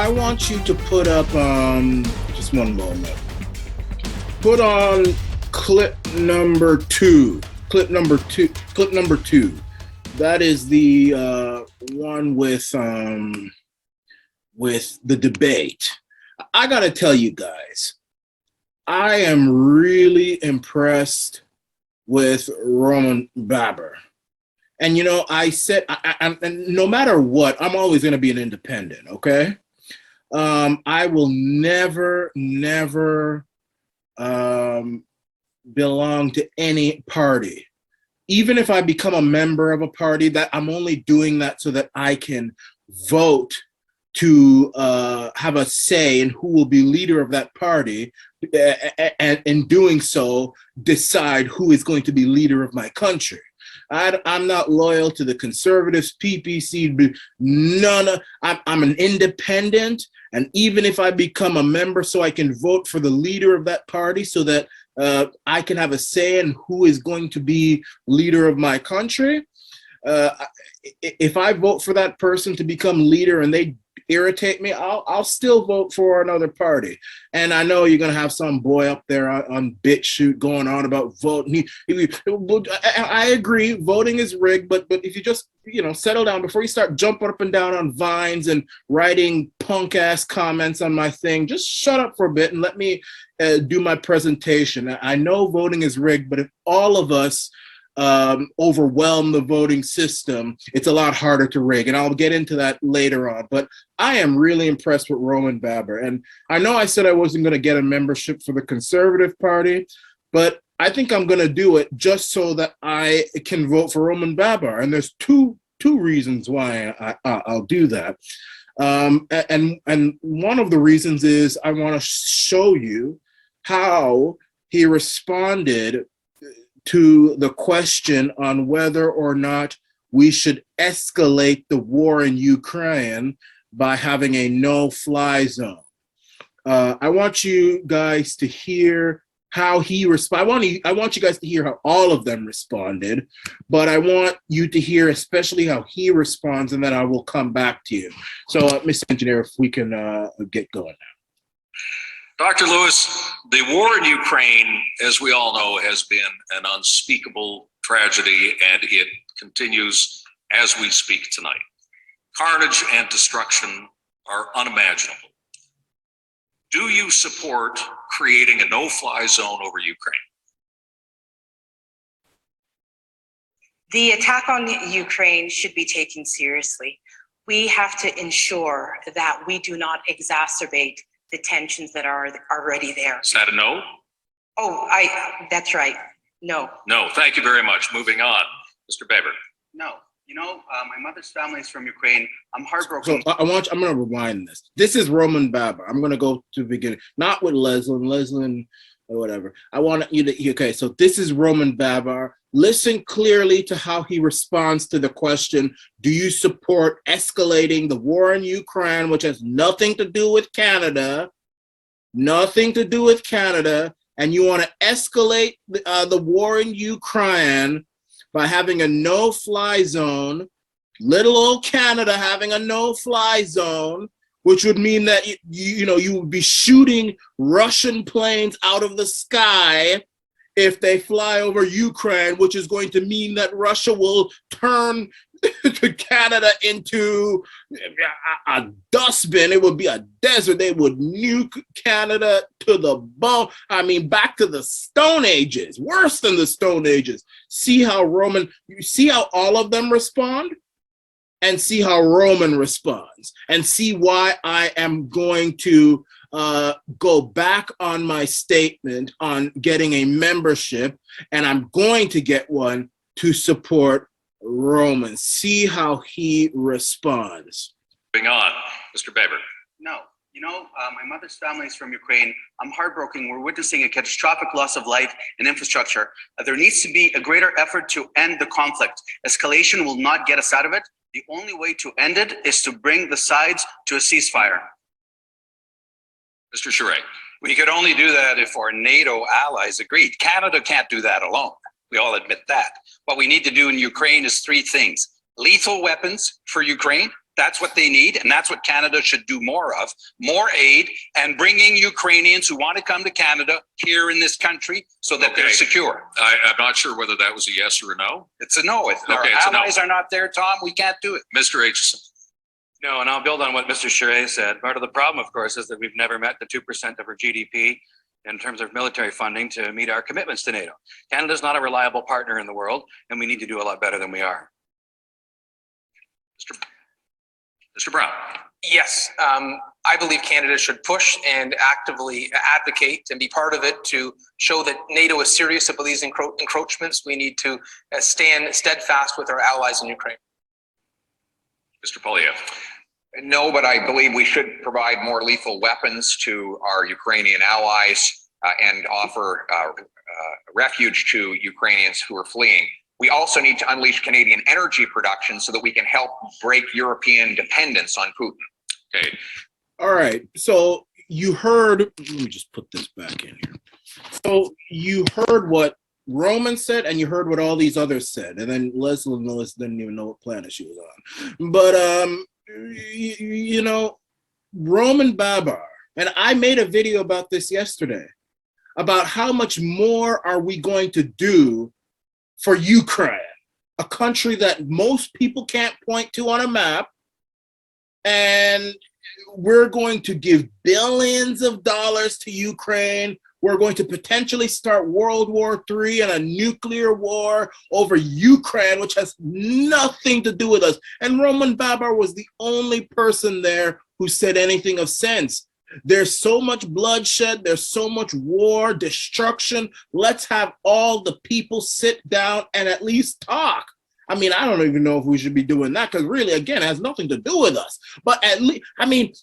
I want you to put up, just one moment. Put on clip number two. Clip number two. That is the one with the debate. I gotta tell you guys, I am really impressed with Roman Baber. And you know, I said, and no matter what, I'm always going to be an independent. Okay, I will never belong to any party. Even if I become a member of a party, that I'm only doing that so that I can vote to have a say in who will be leader of that party, and in doing so, decide who is going to be leader of my country. I'm not loyal to the conservatives, PPC, I'm an independent, and even if I become a member so I can vote for the leader of that party so that I can have a say in who is going to be leader of my country, if I vote for that person to become leader and they irritate me, I'll still vote for another party. And I know you're gonna have some boy up there on BitChute going on about voting. I agree, voting is rigged, but if you just settle down before you start jumping up and down on vines and writing punk ass comments on my thing, just shut up for a bit and let me do my presentation. I know voting is rigged, but if all of us overwhelm the voting system, it's a lot harder to rig, and I'll get into that later on. But I am really impressed with Roman Baber, and I know I said I wasn't going to get a membership for the Conservative Party, but I think I'm going to do it just so that I can vote for Roman Baber, and there's two reasons why I'll do that. And one of the reasons is I want to show you how he responded to the question on whether or not we should escalate the war in Ukraine by having a no-fly zone. I want you guys to hear how he responded. I want you guys to hear how all of them responded, but I want you to hear especially how he responds, and then I will come back to you. So, Mr. Engineer, if we can get going now. Dr. Lewis, the war in Ukraine, as we all know, has been an unspeakable tragedy, and it continues as we speak tonight. Carnage and destruction are unimaginable. Do you support creating a no-fly zone over Ukraine? The attack on Ukraine should be taken seriously. We have to ensure that we do not exacerbate the tensions that are already there. Is that a no? Oh, that's right. No. No, thank you very much. Moving on. Mr. Baber. No. My mother's family is from Ukraine. I'm heartbroken. So I'm going to rewind this. This is Roman Baber. I'm going to go to the beginning, not with Leslin or whatever. I want you to, okay, so this is Roman Baber. Listen clearly to how he responds to the question, do you support escalating the war in Ukraine, which has nothing to do with Canada, and you want to escalate the war in Ukraine by having a no-fly zone, little old Canada having a no-fly zone, which would mean that you would be shooting Russian planes out of the sky if they fly over Ukraine, which is going to mean that Russia will turn Canada into a dustbin. It would be a desert. They would nuke Canada to the bone. I mean, back to the Stone Ages, worse than the Stone Ages. See how all of them respond? And see how Roman responds, and see why I am going to go back on my statement on getting a membership, and I'm going to get one to support Roman. See how he responds. Moving on, Mr. Baber. No. My mother's family is from Ukraine. I'm heartbroken. We're witnessing a catastrophic loss of life and infrastructure. There needs to be a greater effort to end the conflict. Escalation will not get us out of it. The only way to end it is to bring the sides to a ceasefire. Mr. Charest. We could only do that if our NATO allies agreed. Canada can't do that alone. We all admit that. What we need to do in Ukraine is three things: lethal weapons for Ukraine, That's what they need, and that's what Canada should do more of. More aid and bringing Ukrainians who want to come to Canada here in this country so that they're secure. I'm not sure whether that was a yes or a no. It's a no. If our it's a no. allies are not there, Tom, we can't do it. Mr. Aitchison. No, and I'll build on what Mr. Charest said. Part of the problem, of course, is that we've never met the 2% of our GDP in terms of military funding to meet our commitments to NATO. Canada's not a reliable partner in the world, and we need to do a lot better than we are. Mr. Brown. Yes, I believe Canada should push and actively advocate and be part of it to show that NATO is serious about these encroachments. We need to stand steadfast with our allies in Ukraine. Mr. Polyev. No, but I believe we should provide more lethal weapons to our Ukrainian allies and offer refuge to Ukrainians who are fleeing. We also need to unleash Canadian energy production so that we can help break European dependence on Putin. Okay. All right. So you heard, let me just put this back in here. So you heard what Roman said, and you heard what all these others said. And then Leslie didn't even know what planet she was on. But, you know, Roman Babar, and I made a video about this yesterday, about how much more are we going to do for Ukraine, a country that most people can't point to on a map. And we're going to give billions of dollars to Ukraine. We're going to potentially start World War III and a nuclear war over Ukraine, which has nothing to do with us. And Roman Babar was the only person there who said anything of sense. There's so much bloodshed. There's so much war, destruction. Let's have all the people sit down and at least talk. I mean, I don't even know if we should be doing that because really, again, it has nothing to do with us. But at least, I mean,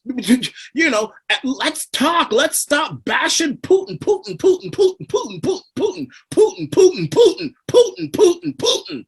you know, let's talk. Let's stop bashing Putin, Putin, Putin, Putin, Putin, Putin, Putin, Putin, Putin, Putin, Putin, Putin, Putin.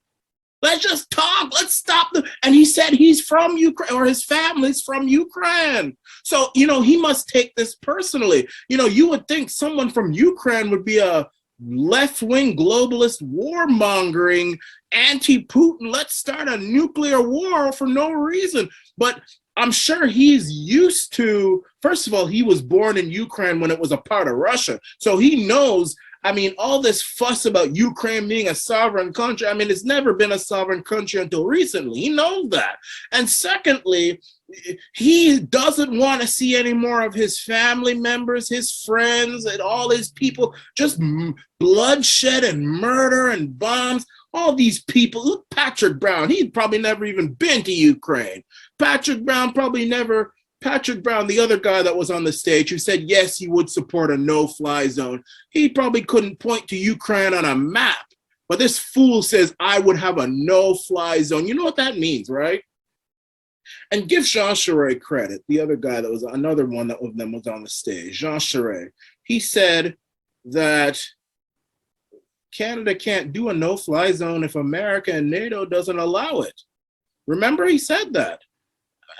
Let's just talk. Let's stop. And he said he's from Ukraine, or his family's from Ukraine. So, you know, he must take this personally. You know, you would think someone from Ukraine would be a left-wing globalist warmongering anti-Putin. Let's start a nuclear war for no reason. But I'm sure he's used to, first of all, he was born in Ukraine when it was a part of Russia. So he knows, I mean, all this fuss about Ukraine being a sovereign country, I mean, it's never been a sovereign country until recently. He knows that. And secondly, he doesn't want to see any more of his family members, his friends, and all his people, just bloodshed and murder and bombs. All these people, look, Patrick Brown, he'd probably never even been to Ukraine. Patrick Brown, the other guy that was on the stage who said, yes, he would support a no-fly zone. He probably couldn't point to Ukraine on a map. But this fool says, I would have a no-fly zone. You know what that means, right? And give Jean Charest credit, the other guy that was another one that of them was on the stage, Jean Charest. He said that Canada can't do a no-fly zone if America and NATO doesn't allow it. Remember, he said that.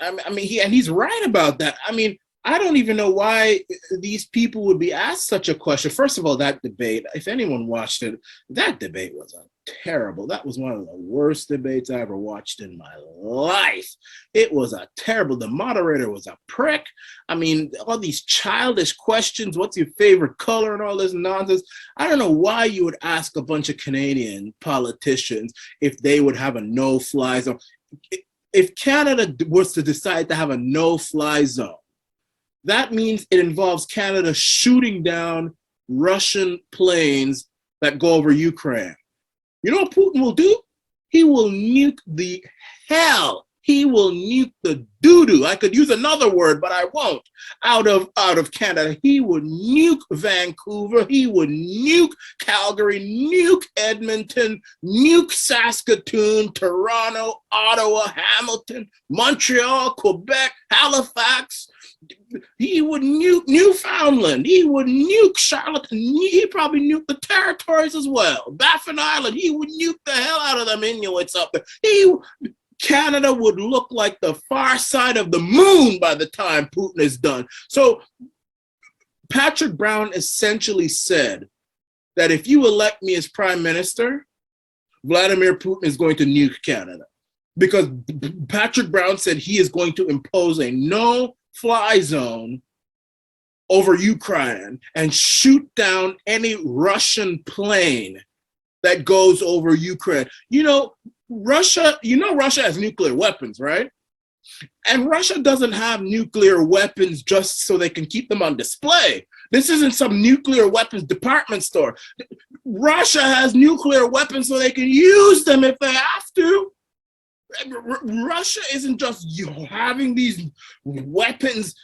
I mean, he's right about that. I mean, I don't even know why these people would be asked such a question. First of all, that debate, if anyone watched it, that debate was terrible. That was one of the worst debates I ever watched in my life. It was a terrible, the moderator was a prick. I mean, all these childish questions, what's your favorite color and all this nonsense. I don't know why you would ask a bunch of Canadian politicians if they would have a no-fly zone. If Canada was to decide to have a no-fly zone, that means it involves Canada shooting down Russian planes that go over Ukraine. You know what Putin will do? He will nuke the hell. He will nuke the doo-doo. I could use another word, but I won't. Out of Canada. He would nuke Vancouver. He would nuke Calgary, nuke Edmonton, nuke Saskatoon, Toronto, Ottawa, Hamilton, Montreal, Quebec, Halifax. He would nuke Newfoundland. He would nuke Charlotte. He probably nuke the territories as well. Baffin Island. He would nuke the hell out of them Inuits up there. Canada would look like the far side of the moon by the time Putin is done. So Patrick Brown essentially said that if you elect me as prime minister, Vladimir Putin is going to nuke Canada. because Patrick Brown said he is going to impose a no-fly zone over Ukraine and shoot down any Russian plane that goes over Ukraine. Russia has nuclear weapons, right? And Russia doesn't have nuclear weapons just so they can keep them on display. This isn't some nuclear weapons department store. Russia has nuclear weapons so they can use them if they have to. Russia isn't just having these weapons.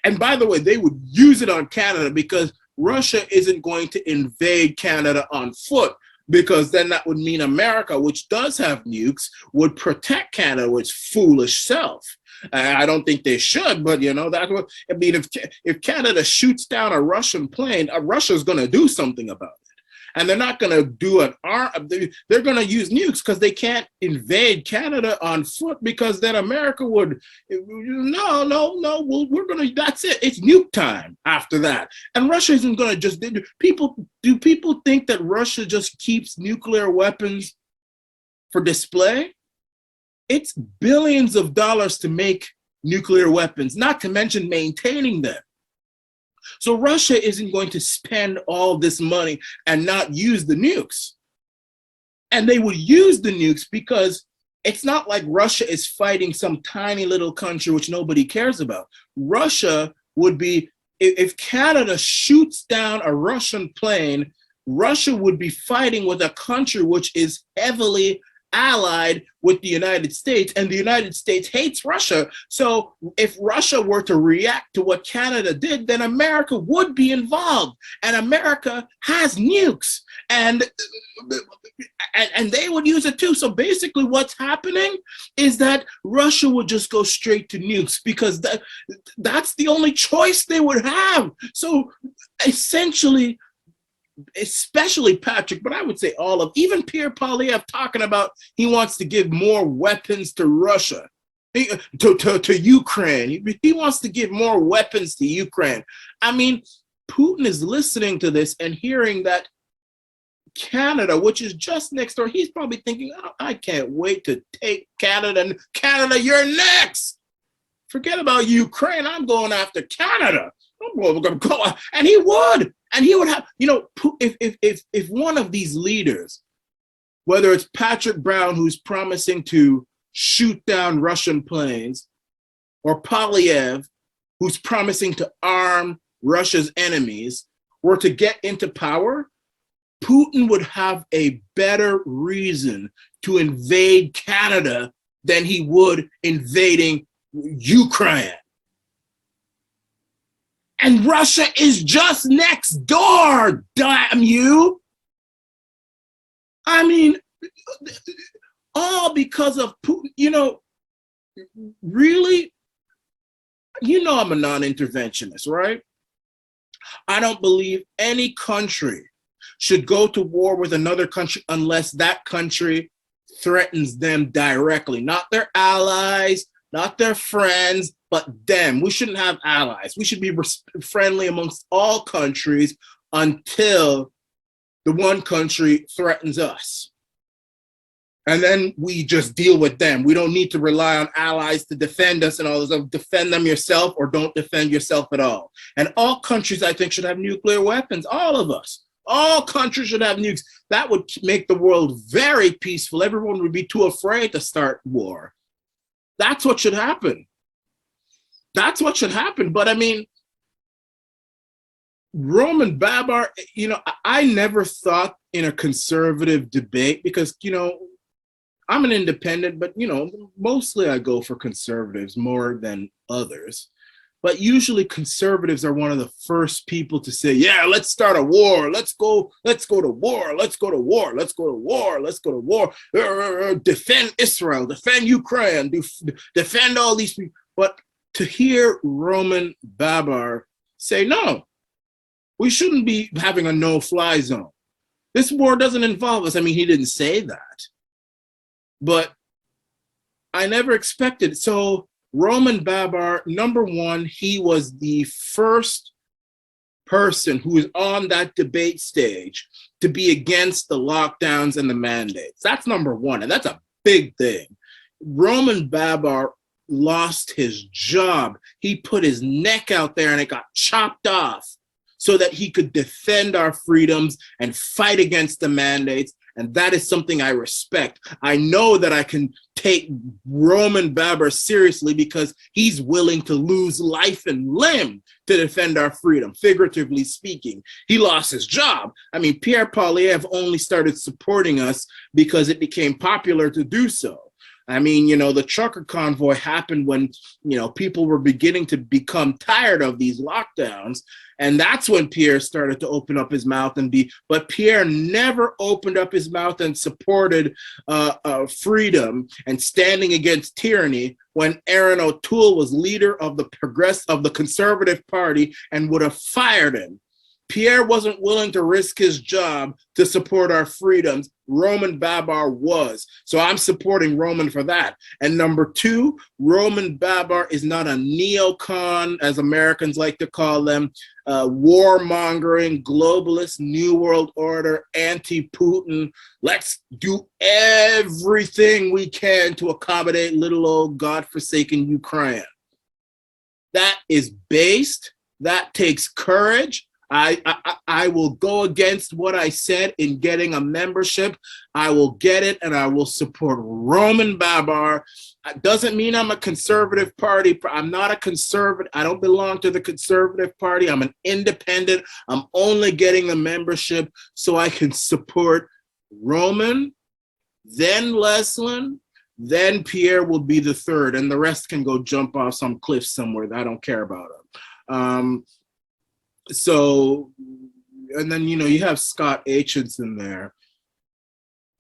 And by the way, they would use it on Canada because Russia isn't going to invade Canada on foot, because then that would mean America, which does have nukes, would protect Canada with its foolish self. I don't think they should, but that's what I mean. If Canada shoots down a Russian plane, Russia's going to do something about it. And they're not going to do they're going to use nukes because they can't invade Canada on foot, because then America would, we're going to, that's it. It's nuke time after that. And Russia isn't going to just, do people think that Russia just keeps nuclear weapons for display? It's billions of dollars to make nuclear weapons, not to mention maintaining them. So Russia isn't going to spend all this money and not use the nukes. And they would use the nukes because it's not like Russia is fighting some tiny little country which nobody cares about. Russia would be, if Canada shoots down a Russian plane, Russia would be fighting with a country which is heavily allied with the United States, and the United States hates Russia. So if Russia were to react to what Canada did, then America would be involved, and America has nukes, and they would use it too. So basically what's happening is that Russia would just go straight to nukes, because that's the only choice they would have. So essentially, especially Patrick, but I would say even Pierre Poilievre talking about he wants to give more weapons to Russia, to Ukraine. He wants to give more weapons to Ukraine. I mean, Putin is listening to this and hearing that Canada, which is just next door, he's probably thinking, oh, I can't wait to take Canada. And Canada, you're next. Forget about Ukraine. I'm going after Canada. I'm going to go. And he would. And he would have, if one of these leaders, whether it's Patrick Brown, who's promising to shoot down Russian planes, or Poilievre, who's promising to arm Russia's enemies, were to get into power, Putin would have a better reason to invade Canada than he would invading Ukraine. And Russia is just next door, damn you. I mean, all because of Putin, really? I'm a non-interventionist, right? I don't believe any country should go to war with another country unless that country threatens them directly, not their allies, not their friends, but them. We shouldn't have allies. We should be friendly amongst all countries until the one country threatens us. And then we just deal with them. We don't need to rely on allies to defend us and all this stuff. Defend them yourself, or don't defend yourself at all. And all countries, I think, should have nuclear weapons. All of us. All countries should have nukes. That would make the world very peaceful. Everyone would be too afraid to start war. That's what should happen. That's what should happen. But I mean, Roman Babar, I never thought in a conservative debate, because, I'm an independent, but, mostly I go for conservatives more than others. But usually conservatives are one of the first people to say, yeah, let's start a war. Let's go to war. Let's go to war. Let's go to war. Let's go to war. Defend Israel, defend Ukraine, defend all these people. But to hear Roman Babar say, no, we shouldn't be having a no-fly zone. This war doesn't involve us. I mean, he didn't say that, but I never expected it. So Roman Babar, number one, he was the first person who was on that debate stage to be against the lockdowns and the mandates. That's number one, and that's a big thing. Roman Babar lost his job. He put his neck out there and it got chopped off so that he could defend our freedoms and fight against the mandates. And that is something I respect. I know that I can take Roman Babar seriously because he's willing to lose life and limb to defend our freedom, figuratively speaking. He lost his job. I mean, Pierre Poilievre only started supporting us because it became popular to do so. I mean, you know, the trucker convoy happened when, you know, people were beginning to become tired of these lockdowns. And that's when Pierre started to open up his mouth but Pierre never opened up his mouth and supported freedom and standing against tyranny when Aaron O'Toole was leader of the Conservative Party and would have fired him. Pierre wasn't willing to risk his job to support our freedoms. Roman Babar was. So I'm supporting Roman for that. And number two, Roman Babar is not a neocon, as Americans like to call them, warmongering, globalist, New World Order, anti-Putin. Let's do everything we can to accommodate little old godforsaken Ukraine. That is based. That takes courage. I will go against what I said in getting a membership. I will get it and I will support Roman Babar. It doesn't mean I'm a conservative party. I'm not a conservative. I don't belong to the Conservative Party. I'm an independent. I'm only getting a membership so I can support Roman, then Leslin, then Pierre will be the third, and the rest can go jump off some cliff somewhere. I don't care about them. So, and then, you know, you have Scott Aitchison there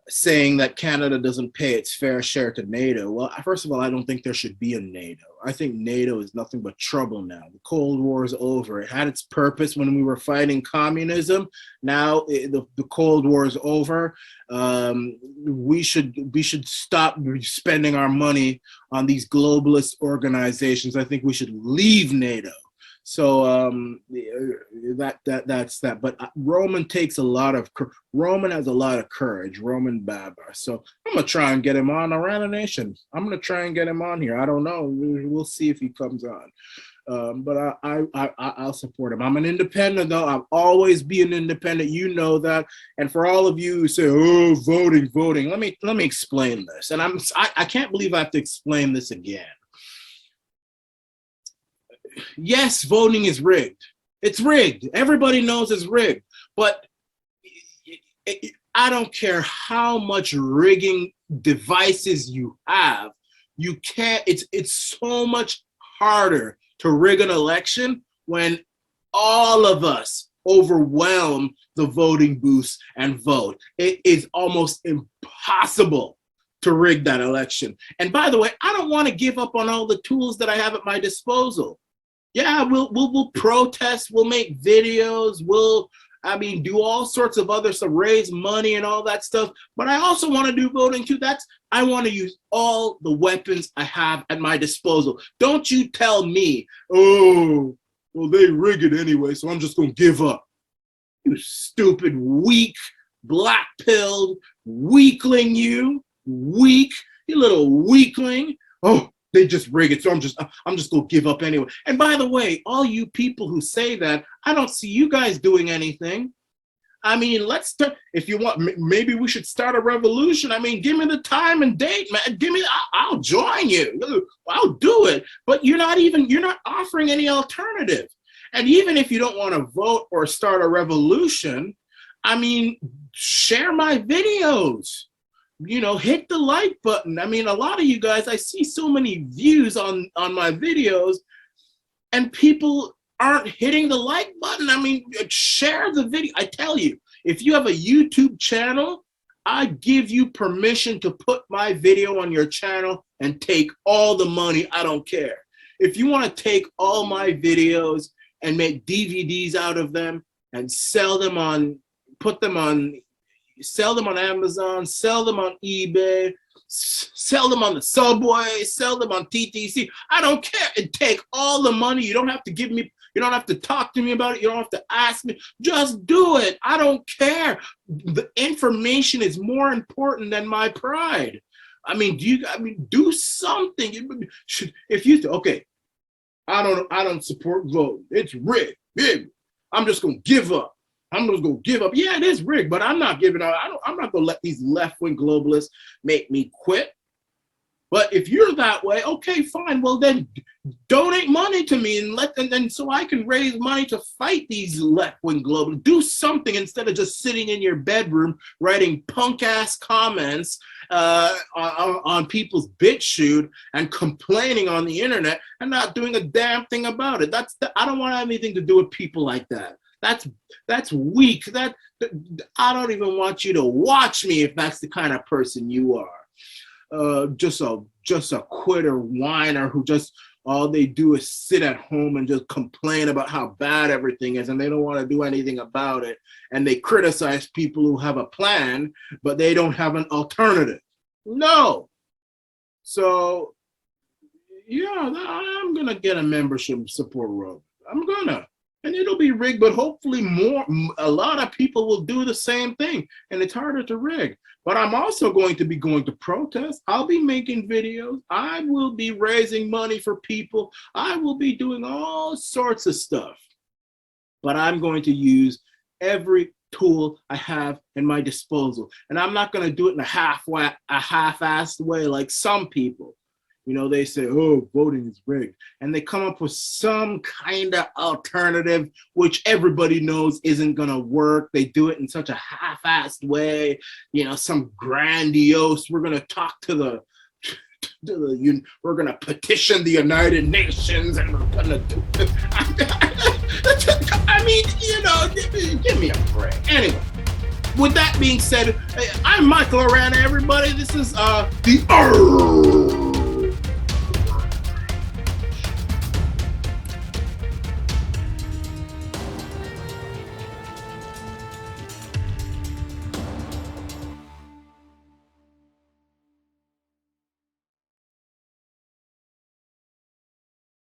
saying that Canada doesn't pay its fair share to NATO. Well, first of all, I don't think there should be a NATO. I think NATO is nothing but trouble now. The Cold War is over. It had its purpose when we were fighting communism. Now the Cold War is over. We should stop spending our money on these globalist organizations. I think we should leave NATO. So that's that. But Roman has a lot of courage. Roman Babar. So I'm gonna try and get him on Arana Nation. I'm gonna try and get him on here. I don't know. We'll see if he comes on. But I'll support him. I'm an independent though. I'll always be an independent. You know that. And for all of you who say, "Oh, voting," let me explain this. And I can't believe I have to explain this again. Yes, voting is rigged. It's rigged. Everybody knows it's rigged. But I don't care how much rigging devices you have. You can't. It's so much harder to rig an election when all of us overwhelm the voting booths and vote. It is almost impossible to rig that election. And by the way, I don't want to give up on all the tools that I have at my disposal. Yeah, we'll protest, we'll make videos, we'll do all sorts of other stuff, raise money and all that stuff. But I also want to do voting too. I want to use all the weapons I have at my disposal. Don't you tell me, oh, well, they rig it anyway, so I'm just going to give up. You stupid, weak, black-pilled weakling, you little weakling. Oh, they just rig it, so I'm just gonna give up anyway. And by the way, all you people who say that, I don't see you guys doing anything. I mean, let's start. If you want, maybe we should start a revolution. I mean, give me the time and date, man. I'll join you. I'll do it. But you're not offering any alternative. And even if you don't want to vote or start a revolution, I mean, share my videos. You know, hit the like button. I mean, a lot of you guys, I see so many views on my videos and people aren't hitting the like button. I mean, share the video. I tell you, if you have a YouTube channel, I give you permission to put my video on your channel and take all the money. I don't care. If you want to take all my videos and make DVDs out of them and sell them on Amazon, sell them on eBay, sell them on the subway, sell them on TTC. I don't care. And take all the money. You don't have to give me, you don't have to talk to me about it. You don't have to ask me. Just do it. I don't care. The information is more important than my pride. I mean, do something. Okay, I don't support voting. It's rigged. I'm just gonna give up. Yeah, it is rigged, but I'm not giving up. I'm not gonna let these left-wing globalists make me quit. But if you're that way, okay, fine. Well, then donate money to me and so I can raise money to fight these left-wing globalists. Do something instead of just sitting in your bedroom writing punk-ass comments on people's BitChute and complaining on the internet and not doing a damn thing about it. I don't want anything to do with people like that. That's weak. I don't even want you to watch me if that's the kind of person you are. Just a quitter whiner who just all they do is sit at home and just complain about how bad everything is, and they don't want to do anything about it, and they criticize people who have a plan but they don't have an alternative. No. So yeah, I'm gonna get a membership support road. I'm gonna, and it'll be rigged, but hopefully a lot of people will do the same thing, and it's harder to rig. But I'm also going to be going to protests. I'll be making videos. I will be raising money for people. I will be doing all sorts of stuff. But I'm going to use every tool I have in my disposal. And I'm not going to do it in a half-assed way like some people. You know, they say, oh, voting is rigged. And they come up with some kind of alternative, which everybody knows isn't going to work. They do it in such a half-assed way, you know, some grandiose, we're going to talk to we're going to petition the United Nations and we're going to do it. I mean, you know, give me a break. Anyway, with that being said, I'm Michael Arana, everybody. This is the